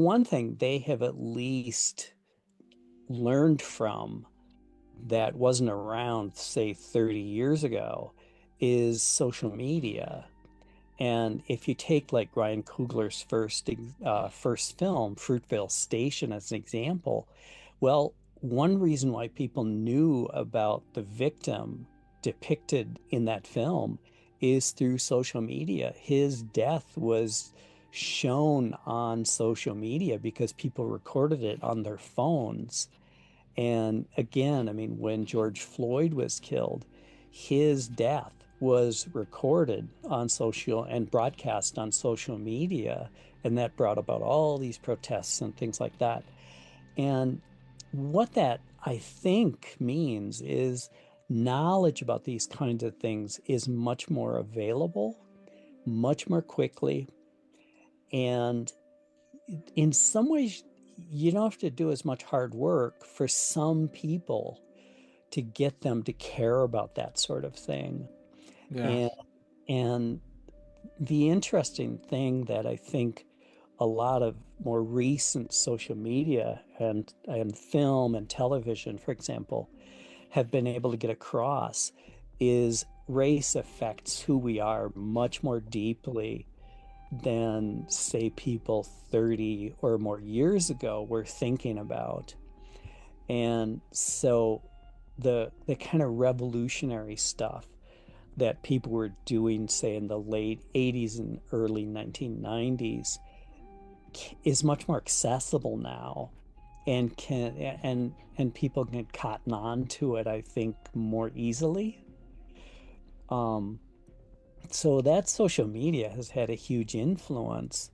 one thing they have at least learned from that wasn't around, say, 30 years ago is social media. And if you take like Ryan Coogler's first film, Fruitvale Station, as an example, well, one reason why people knew about the victim depicted in that film is through social media. His death was shown on social media because people recorded it on their phones. And again, I mean, when George Floyd was killed, his death was recorded on social and broadcast on social media, and that brought about all these protests and things like that. And what that I think means is knowledge about these kinds of things is much more available, much more quickly, and in some ways, you don't have to do as much hard work for some people to get them to care about that sort of thing. Yeah. And and the interesting thing that I think a lot of more recent social media and film and television, for example, have been able to get across is race affects who we are much more deeply than, say, people 30 or more years ago were thinking about. And so the kind of revolutionary stuff that people were doing, say, in the late 80s and early 1990s is much more accessible now and and people can cotton on to it, I think, more easily. Um, so that social media has had a huge influence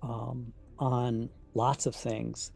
on lots of things.